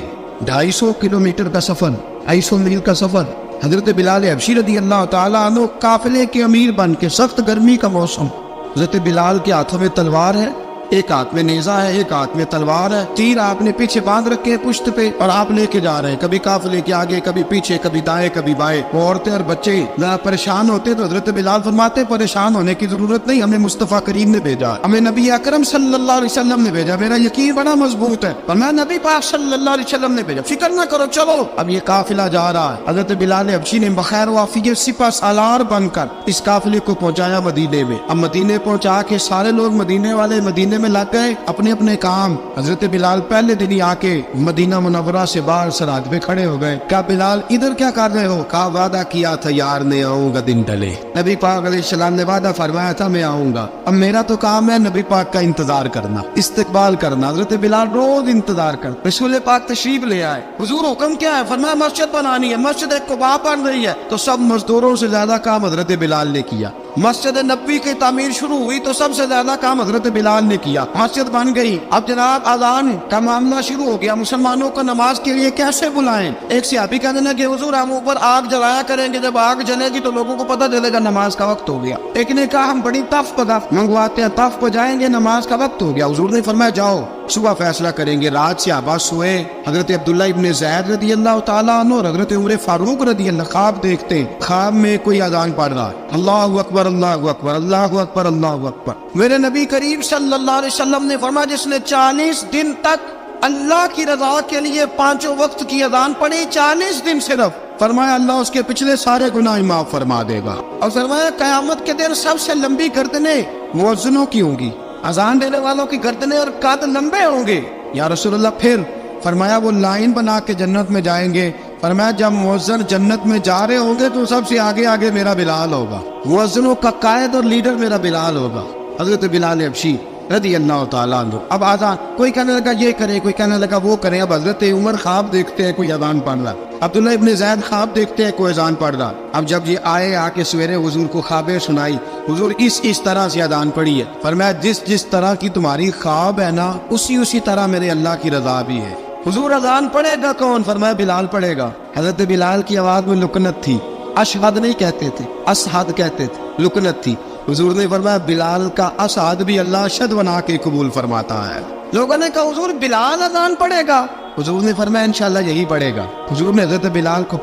250 किलोमीटर का सफर, 250 मील का सफर। हजरत बिलाल हबशी रज़ियल्लाहु ताला अन्हु काफिले के अमीर बन के, सख्त गर्मी का मौसम, हजरत बिलाल के हाथों में तलवार है, एक हाथ में नेजा है, एक हाथ में तलवार है, तीर आपने पीछे बांध रखे हैं पुश्त पे और आप लेके जा रहे हैं, कभी काफिले के आगे कभी पीछे, कभी दाएं कभी बाएं। वो औरतें और बच्चे जरा परेशान होते तो हजरत बिलाल फरमाते परेशान होने की जरूरत नहीं, हमें मुस्तफा करीम ने भेजा, हमें नबी अकरम सल्लल्लाहु अलैहि वसल्लम ने भेजा, मेरा यकीन बड़ा मजबूत है और मैं नबी पाक सल्लल्लाहु अलैहि वसल्लम ने भेजा, फिक्र ना करो चलो। अब ये काफिला जा रहा है। हजरत बिलाल हबशी ने बखैर वाफियत सिपा सालार बनकर इस काफिले को पहुंचाया मदीने में। अब मदीने पहुंचा के सारे लोग मदीने वाले मदीने में लग गए अपने अपने काम। हजरत बिलाल पहले दिन ही आके मदीना मुनव्वरा से बाहर सरहद पे खड़े हो गए। क्या बिलाल इधर क्या कर रहे हो? कहा वादा किया था यार ने आऊंगा दिन ढले, नबी पाक अलैहिस्सलाम ने वादा फरमाया था मैं आऊंगा, अब मेरा तो काम है नबी पाक का इंतजार करना, इस्तकबाल करना। हजरत बिलाल रोज इंतजार कर, रसूल पाक तशरीफ ले आए, हुजूर हुक्म क्या है? फरमाया मस्जिद बनानी है, मस्जिद कुबा बन रही है। तो सब मजदूरों से ज्यादा काम हजरत बिलाल ने किया। मस्जिद नबी की तामीर शुरू हुई तो सबसे ज्यादा काम हजरत बिलाल ने किया, मस्जिद बन गई। अब जनाब अजान का मामला शुरू हो गया, मुसलमानों को नमाज के लिए कैसे बुलाएं? एक सहाबी कहने लगे हुजूर हम ऊपर आग जलाया करेंगे, जब आग जलेगी तो लोगों को पता चलेगा नमाज का वक्त हो गया। एक ने कहा हम बड़ी तफ मंगवाते हैं, तफ बजाएंगे, नमाज का वक्त हो गया। हुजूर ने फरमाया जाओ सुबह फैसला करेंगे। रात से आबाद सोए। हजरत अब्दुल्ला इब्ने ज़ैद रज़ियल्लाहु ताला अन्हु और हजरत उमर फारूक रज़ियल्लाहु ख्वाब देखते, ख्वाब में कोई अजान पढ़ रहा है, अल्लाहु अकबर अल्लाहु अकबर अल्लाहु अकबर अल्लाहु अकबर। मेरे नबी करीम सल्लल्लाहु अलैहि वसल्लम ने फरमाया जिसने 40 दिन तक अल्लाह की रजा के लिए 5 वक्त की अजान पढ़ी, 40 दिन सिर्फ, फरमाया अल्लाह उसके पिछले सारे गुनाह माफ फरमा देगा। और फरमाया कयामत के दिन सबसे लंबी गर्दनें मुअज्जिनों की होंगी, अजान देने वालों की गर्दनें और कद लंबे होंगे। या रसूलल्लाह फिर फरमाया वो लाइन बना के जन्नत में जाएंगे। फरमाया जब मुअज्जिन जन्नत में जा रहे होंगे तो सबसे आगे आगे मेरा बिलाल होगा, मुअज्जिनों का कायद और लीडर मेरा बिलाल होगा, हजरत बिलाल हबशी रज़ियल्लाहु ताला अन्हु। अब आजान कोई कहने लगा ये करें, कोई कहने लगा वो करें। अब हजरत उमर ख्वाब देखते हैं कोई अजान पढ़ रहा, अब्दुल्ला इब्ने ज़ैद ख्वाब देखते हैं कोई अजान पढ़ रहा। अब जब ये आए आके सवेरे हुजूर को ख्वाबें सुनाई, हुजूर इस तरह से अजान पढ़ी है। फरमाया जिस तरह की तुम्हारी ख्वाब है ना उसी तरह मेरे अल्लाह की रजा भी है। हुजूर अजान पढ़ेगा कौन? फरमाया बिलाल पढ़ेगा। हजरत बिलाल की आवाज में लुकनत थी, अशहद नहीं कहते थे, असहद कहते थे, लुकनत थी। हुजूर ने फरमाया बिलाल का असहद भी अल्लाह अशहद बना के कबूल फरमाता है। लोगों ने कहा हुजूर बिलाल अजान पढ़ेगा? हुजूर ने फरमाया इंशाल्लाह यही पढ़ेगा। हुजूर ने हजरत बिलाल को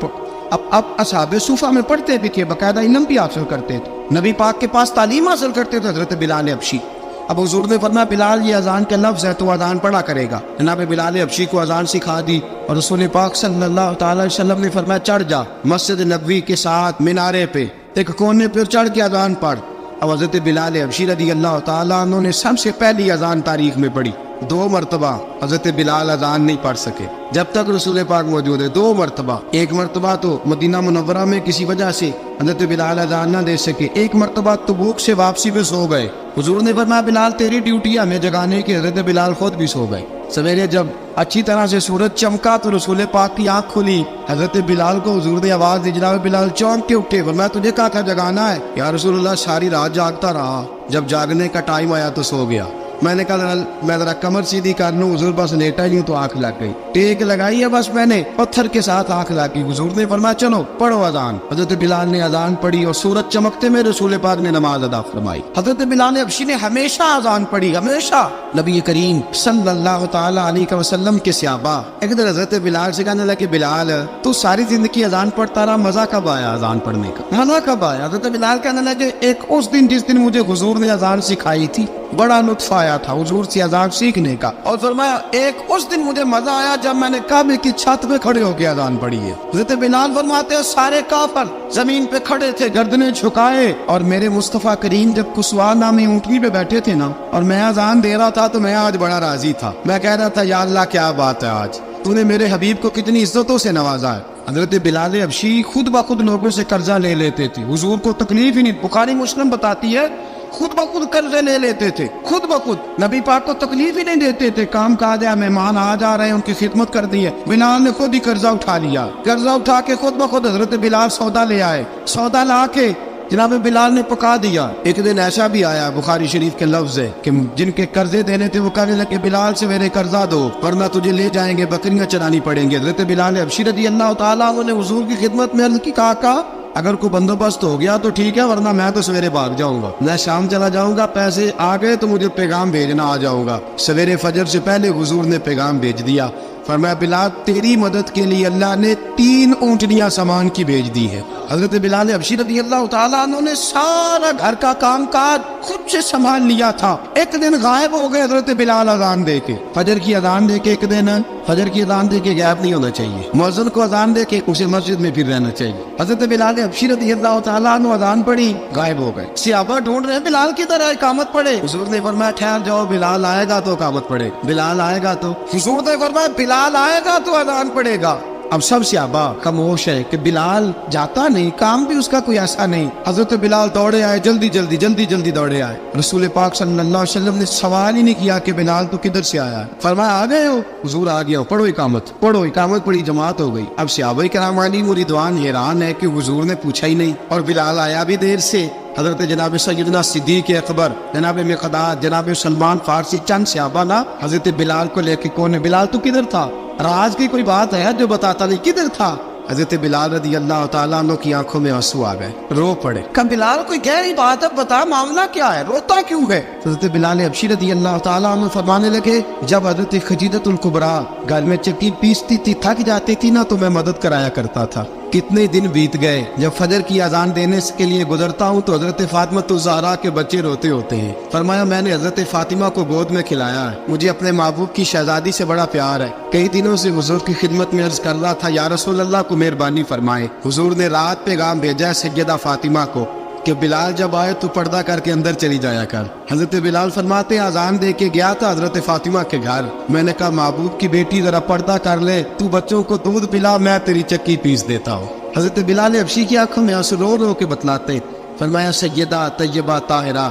अब असहाबे सूफा में पढ़ते भी थे, बाकायदा इल्म भी हासिल करते थे, नबी पाक के पास तालीम हासिल करते थे हजरत बिलाल हबशी। अब हुजूर ने फरमाया बिलाल ये अजान के लफ्ज़ है तो अजान पढ़ा करेगा। जनाब बिलाल हबशी को अजान सिखा दी और रसूल पाक सल्लल्लाहु अलैहि वसल्लम ने फरमाया चढ़ जा मस्जिद नबवी के साथ मीनारे पे एक कोने पे चढ़ के अजान पढ़। अब हजरत बिलाल हबशी रज़ियल्लाहु ताला अन्हु ने सबसे पहली अजान तारीख में पढ़ी। 2 मरतबा हजरत बिलाल अजान नहीं पढ़ सके जब तक रसूल पाक मौजूद है। 2 मरतबा, एक मरतबा तो मदीना मुनव्वरा में किसी वजह से हजरत बिलाल अजान ना दे सके, एक मरतबा तबूक से वापसी पे सो गए। हुजूर ने फरमाया बिलाल तेरी ड्यूटी है हमें जगाने की। हजरत बिलाल खुद भी सो गए। सवेरे जब अच्छी तरह से सूरज चमका तो रसूल पाक की आंख खुली। हजरत बिलाल को हुजूर ने आवाज दी, जनाब बिलाल चौंक के उठे। फरमाया तुझे कहा था जगाना है? या रसूलुल्लाह सारी रात जागता रहा, जब जागने का टाइम आया तो सो गया। मैंने कहा मैं जरा कमर सीधी कर लूं, हुजूर बस लेटा ही हूं तो आंख लग गई। टेक लगाई है बस मैंने, पत्थर के साथ आंख लग गई। हुजूर ने फरमाया चलो पढ़ो अजान। हजरत बिलाल ने अजान पढ़ी और सूरज चमकते में रसूल पाक ने नमाज अदा फरमाई। हजरत बिलाल हबशी ने हमेशा अजान पढ़ी, हमेशा। नबी करीम सल्लल्लाहु तआला अलैहि वसल्लम के सहाबा एक दिन हजरत बिलाल से कहने लगे बिलाल तू सारी जिंदगी अजान पढ़ता रहा, मजा कब आया अजान पढ़ने का, मजा कब आया? हजरत बिलाल कहने लगे एक उस दिन जिस दिन मुझे हुजूर ने अजान सिखाई थी, बड़ा लुत्फ आया था हुजूर से अजान सीखने का। और फरमाया एक उस दिन मुझे मजा आया जब मैंने काबे की छत पे खड़े होकर अजान पढ़ी है। हज़रत बिलाल फरमाते हैं सारे काफिर जमीन पे खड़े थे, गर्दनें झुकाए, और मेरे मुस्तफा करीम जब कुसवा नामी ऊँटनी पे बैठे थे ना, और मैं अजान दे रहा था तो मैं आज बड़ा राजी था। मैं कह रहा था या अल्लाह क्या बात है, आज तूने मेरे हबीब को कितनी इज्जतों से नवाजा है। हजरत बिलाल हबशी खुद ब खुद लोगों से कर्जा ले लेते थे, हुजूर को तकलीफ ही नहीं। बुखारी मुस्लिम बताती है खुद ब खुद कर्जे ले लेते थे, खुद ब खुद। नबी पाक को तकलीफ ही नहीं देते थे। काम काज है, मेहमान आ जा रहे हैं, उनकी खिदमत कर दी है। बिलाल ने खुद ही कर्जा उठा लिया, कर्जा उठा के खुद ब खुद हजरत बिलाल सौदा ले आए। सौदा ला के जनाब बिलाल ने पका दिया। एक दिन ऐसा भी आया, बुखारी शरीफ के लफ्ज है कि जिनके कर्जे देने थे वो कहने लगे बिलाल से मेरे कर्जा दो वरना तुझे ले जाएंगे, बकरियां चरानी पड़ेंगी। हजरत बिलाल हबशी रज़ी अल्लाह तआला अन्हु ने हुजूर की खिदमत में अर्ज़ की, कहा अगर कोई बंदोबस्त हो गया तो ठीक है, वरना मैं तो सवेरे भाग जाऊंगा, मैं शाम चला जाऊंगा, पैसे आ गए तो मुझे पैगाम भेजना आ जाऊंगा। सवेरे फजर से पहले हुजूर ने पैगाम भेज दिया। फरमाया बिलाल तेरी मदद के लिए अल्लाह ने 3 ऊँटनियां सामान की भेज दी है। हजरत बिलाल हबशी रज़ी अल्लाह तआला अन्हु ने सारा घर का काम काज खुद से संभाल लिया था। एक दिन गायब हो गए हजरत बिलाल अजान दे के, फजर की अजान दे के। एक दिन फजर की अजान दे के गायब नहीं होना चाहिए, मुअज्जिन को अजान दे के उसे मस्जिद में फिर रहना चाहिए। हजरत बिलाल हबशी रज़ी अल्लाह तआला अन्हु अजान पढ़ी, गायब हो गए। सहाबा ढूंढ रहे बिलाल की तरह इकामत पढ़े। हुजूर ने फरमाया ठहर जाओ, बिलाल आएगा तो इकामत पढ़े, बिलाल आएगा तो। हुजूर ने फरमाया बिलाल आएगा तो अजान पढ़ेगा। अब सब सहाबा खामोश है कि बिलाल जाता नहीं, काम भी उसका कोई ऐसा नहीं। हजरत बिलाल दौड़े आए, जल्दी जल्दी दौड़े आए। रसूल पाक सल्लल्लाहु अलैहि वसल्लम ने सवाल ही नहीं किया कि बिलाल तो किधर से आया है। फरमाया आ गए हो? हुजूर आ गया हूँ, पढ़ो इकामत, पढ़ो। इकामत पढ़ी, जमात हो गई। अब सहाबा किराम अलैहिम रिदवान हैरान है कि हुजूर ने पूछा ही नहीं और बिलाल आया भी देर से। हजरत जनाब सैयदना सिद्दीक अकबर, जनाब मिक़दाद, जनाब सलमान फारसी, चंद सहाबा ना हजरत बिलाल को लेके कौन है बिलाल तू किधर था, राज की कोई बात है जो बताता नहीं, किधर था? हजरत बिलाल रज़ी अल्लाह तआला अन्हु की आंखों में आंसू आ गए, रो पड़े। कब बिलाल कोई गहरी बात है, बता मामला क्या है, रोता क्यों है? हजरत बिलाल हबशी रज़ी अल्लाह तआला अन्हु फरमाने लगे जब हजरत खदीजतुल कुबरा घर में चक्की पीसती थी, थक जाती थी ना तो मैं मदद कराया करता था। कितने दिन बीत गए, जब फजर की अजान देने के लिए गुजरता हूँ तो हजरत फातिमा ज़हरा के बच्चे रोते होते हैं। फरमाया मैंने हजरत फातिमा को गोद में खिलाया है, मुझे अपने महबूब की शहजादी से बड़ा प्यार है। कई दिनों से हुजूर की खिदमत में अर्ज कर रहा था या रसूल अल्लाह को मेहरबानी फरमाए। हुजूर ने रात पैगाम भेजा है सैयदा फातिमा को कि बिलाल जब आए तो पर्दा करके अंदर चली जाया कर। हजरत बिलाल फरमाते अजान दे के गया था हजरत फातिमा के घर, मैंने कहा महबूब की बेटी जरा पर्दा कर ले, तू बच्चों को दूध पिला, मैं तेरी चक्की पीस देता हूँ। हजरत बिलाल हबशी की आंखों में आंसू रो रो के बतलाते। फरमाया सैयदा तय्यबा ताहिरा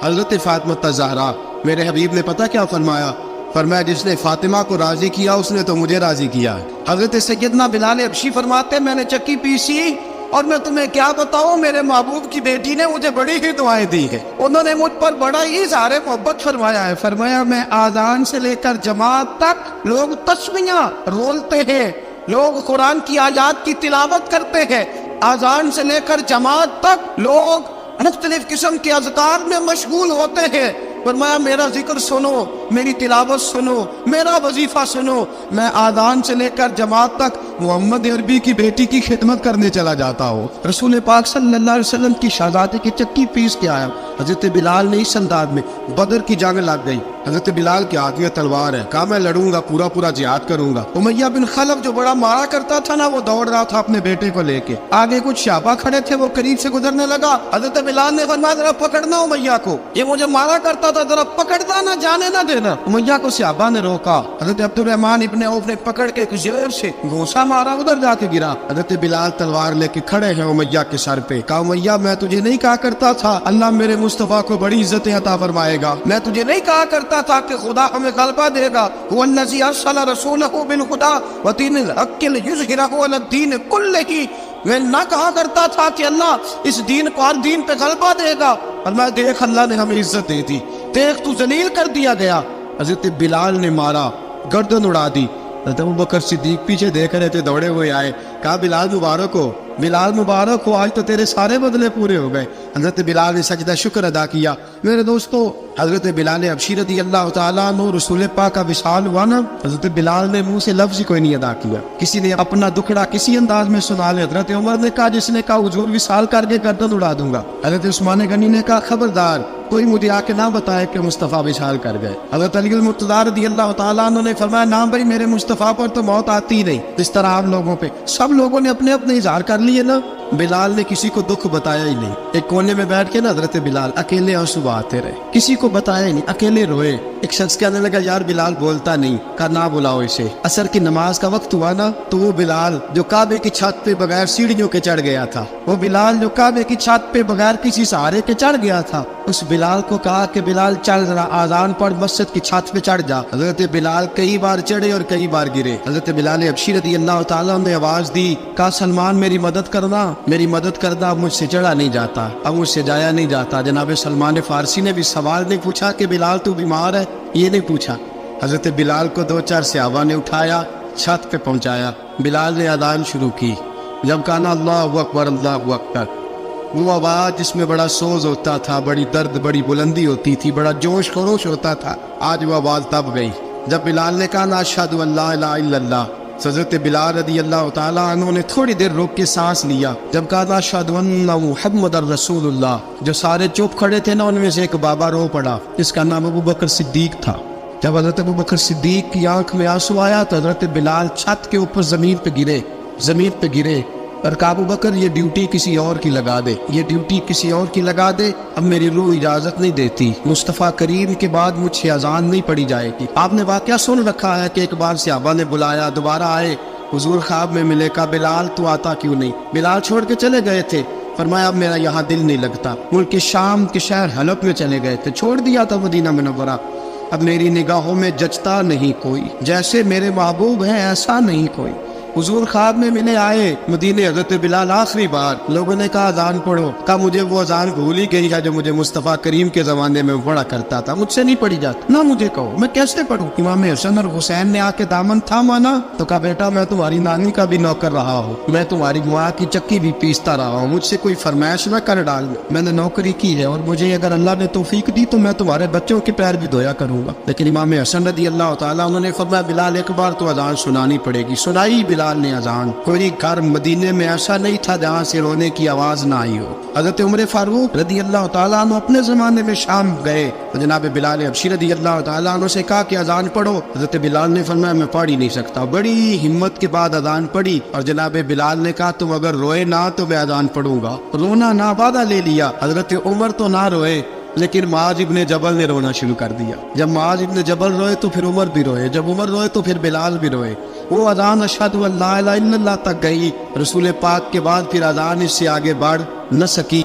हजरत फातिमा ज़हरा, मेरे हबीब ने पता क्या फरमाया? फरमाया जिसने फातिमा को राजी किया उसने तो मुझे राजी किया। हजरत सैयदना बिलाल हबशी फरमाते मैंने चक्की पीसी और मैं तुम्हें क्या बताऊं, मेरे महबूब की बेटी ने मुझे बड़ी ही दुआएं दी है, उन्होंने मुझ पर बड़ा ही इज़हार मोहब्बत फरमाया है। फरमाया मैं आज़ान से लेकर जमात तक लोग तस्मीयां रोलते हैं, लोग कुरान की आयत की तिलावत करते हैं, आज़ान से लेकर जमात तक लोग मुख्तलिफ किस्म के अज़कार में मशगूल होते हैं। फरमाया मेरा जिक्र सुनो, मेरी तिलावत सुनो, मेरा वजीफा सुनो, मैं आज़ान से लेकर जमात तक मोहम्मद अरबी की बेटी की खिदमत करने चला जाता हूँ। रसूल पाक सल्लल्लाहु अलैहि वसल्लम की शहजादी की चक्की पीस के आया। हजरत बिलाल ने इस अंदाज में बदर की जंग लग गई, حضرت بلال کے ہاتھ میں تلوار ہے. کہا میں لڑوں گا, پورا پورا جہاد کروں گا. امیہ بن خلف جو بڑا مارا کرتا تھا نا, وہ دوڑ رہا تھا اپنے بیٹے کو لے کے. آگے کچھ شعبہ کھڑے تھے, وہ قریب سے گزرنے لگا. حضرت بلال نے فرمایا ذرا پکڑنا امیہ کو, یہ مجھے مارا کرتا تھا, ذرا پکڑنا نہ جانے نہ دینا. امیہ کو صحابہ نے روکا. حضرت عبد الرحمن ابن عوف نے پکڑ کے کچھ زور سے گھونسا مارا, ادھر جا کے گرا. حضرت بلال تلوار لے کے کھڑے ہیں امیہ کے سر پہ. کہا امیہ میں تجھے نہیں کہا کرتا تھا اللہ میرے مصطفیٰ کو بڑی عزتیں عطا فرمائے گا؟ میں تجھے نہیں کہا کرتا تھا کہ خدا ہمیں غلبہ دے گا؟ هو الذی ارسل رسولہ بالہدی ودین الحق لیظہرہ علی الدین کلہ. میں نہ کہا کرتا تھا کہ اللہ اس دین کو ہر دین پہ غلبہ دے گا, اور میں دیکھ اللہ نے ہمیں عزت دی تھی, دیکھ تو ذلیل کر دیا گیا. حضرت بلال نے مارا, گردن اڑا دی. حضرت ابوبکر صدیق پیچھے دیکھ رہے تھے, دوڑے ہوئے آئے. کہا بلال مبارک ہو, بلال مبارک ہو, آج تو تیرے سارے بدلے پورے ہو گئے. حضرت بلال نے سجدہ شکر ادا کیا. میرے دوستو, حضرت بلال حبشی رضی اللہ تعالیٰ عنہ رسول پاک کا وصال ہوا نا, حضرت بلال نے منہ سے لفظ ہی کوئی نہیں ادا کیا. کسی نے اپنا دکھڑا کسی انداز میں سنا لے. حضرت عمر نے کہا, جس نے کہا حضور وصال کر کے گردن اڑا دوں گا. حضرت عثمان غنی نے کہا خبردار کوئی مجھے آ کے نہ بتائے کہ مصطفیٰ وصال کر گئے. حضرت علی المرتضیٰ رضی اللہ تعالیٰ عنہ نے فرمایا نہ بھائی, میرے مصطفیٰ پر تو موت آتی ہی نہیں. اس طرح آپ لوگوں پہ سب لوگوں نے اپنے اپنے اظہار کر لیے نا, بلال نے کسی کو دکھ بتایا ہی نہیں. ایک کونے میں بیٹھ کے نا حضرت بلال اکیلے آنسو بہاتے رہے, کسی کو بتایا ہی نہیں, اکیلے روئے. ایک شخص کہنے لگا یار بلال بولتا نہیں. کہا نہ بلاؤ اسے. عصر کی نماز کا وقت ہوا نا, تو وہ بلال جو کعبے کی چھت پہ بغیر سیڑھیوں کے چڑھ گیا تھا, وہ بلال جو کعبے کی چھت پہ بغیر کسی سہارے کے چڑھ گیا تھا, اس بلال کو کہا کہ بلال چل ذرا آذان پڑھ, مسجد کی چھت پہ چڑھ جا. حضرت بلال کئی بار چڑھے اور کئی بار گرے. حضرت بلال حبشی رضی اللہ تعالیٰ نے آواز دی, کہا سلمان میری مدد کرنا, میری مدد کرنا. اب مجھ سے چڑھا نہیں جاتا, اب مجھ سے جایا نہیں جاتا. جناب سلمان فارسی نے بھی سوال نہیں پوچھا کہ بلال تو بیمار ہے, یہ نہیں پوچھا. حضرت بلال کو 2-4 صحابہ نے اٹھایا, چھت پہ پہنچایا. بلال نے اذان شروع کی. جب کہا نا اللہ اکبر اللہ اکبر, وہ آواز جس میں بڑا سوز ہوتا تھا, بڑی درد, بڑی بلندی ہوتی تھی, بڑا جوش خروش ہوتا تھا, آج وہ آواز تب گئی جب بلال نے کہا نا اشہد ان لا الہ الا اللہ. حضرت بلال رضی اللہ تعالیٰ عنہ نے تھوڑی دیر روک کے سانس لیا. جب کہا نا اشہد ان محمد رسول اللہ, جو سارے چپ کھڑے تھے نا, ان میں سے ایک بابا رو پڑا, جس کا نام ابوبکر صدیق تھا. جب حضرت ابوبکر صدیق کی آنکھ میں آنسو آیا تو حضرت بلال چھت کے اوپر زمین پہ گرے اور کہا ابوبکر یہ ڈیوٹی کسی اور کی لگا دے, یہ ڈیوٹی کسی اور کی لگا دے. اب میری روح اجازت نہیں دیتی, مصطفیٰ کریم کے بعد مجھ سے اذان نہیں پڑی جائے گی. آپ نے واقعہ سن رکھا ہے کہ ایک بار صحابہ نے بلایا, دوبارہ آئے, حضور خواب میں ملے. کہا بلال تو آتا کیوں نہیں؟ بلال چھوڑ کے چلے گئے تھے. فرمایا اب میرا یہاں دل نہیں لگتا. ملک شام کے شہر حلب میں چلے گئے تھے, چھوڑ دیا تھا مدینہ منورہ. اب میری نگاہوں میں جچتا نہیں کوئی, جیسے میرے محبوب ہیں ایسا نہیں کوئی. حضور خواب میں ملے, آئے مدینے. حضرت بلال آخری بار, لوگوں نے کہا اذان پڑھو. کہا مجھے وہ اذان بھول ہی گئی ہے جو مجھے مصطفیٰ کریم کے زمانے میں پڑھا کرتا تھا, مجھ سے نہیں پڑھی جاتی. نہ مجھے کہو, میں کیسے پڑھوں؟ امام حسن اور حسین نے آ کے دامن تھاما نا, تو کہا بیٹا میں تمہاری نانی کا بھی نوکر رہا ہوں, میں تمہاری ماں کی چکی بھی پیستا رہا ہوں, مجھ سے کوئی فرمائش نہ کر ڈال. میں نے نوکری کی ہے, اور مجھے اگر اللہ نے توفیق دی تو میں تمہارے بچوں کے پیر بھی دھویا کروں گا. لیکن امام حسن رضی اللہ تعالیٰ انہوں نے فرمایا بلال ایک بار تو اذان سنانی پڑے گی. سنائی بلال نے اذان. کوئی گھر مدینے میں ایسا نہیں تھا جہاں سے رونے کی آواز نہ آئی ہو. حضرت عمر فاروق رضی اللہ تعالیٰ عنہ اپنے زمانے میں شام گئے, جناب بلال حبشی رضی اللہ تعالیٰ عنہ سے کہا کہ اذان پڑھو. حضرت بلال نے فرمایا میں پڑھ ہی نہیں سکتا. بڑی ہمت کے بعد اذان پڑھی, اور جناب بلال نے کہا تم اگر روئے نہ تو میں اذان پڑھوں گا. رونا نہ وعدہ لے لیا. حضرت عمر تو نہ روئے, لیکن معاذ ابن جبل نے رونا شروع کر دیا. جب معاذ ابن جبل روئے تو پھر عمر بھی روئے, جب عمر روئے تو پھر بلال بھی روئے. وہ اذان اشہد ان لا الہ الا اللہ تک گئی. رسول پاک کے بعد پھر اذان اس سے آگے بڑھ نہ سکی.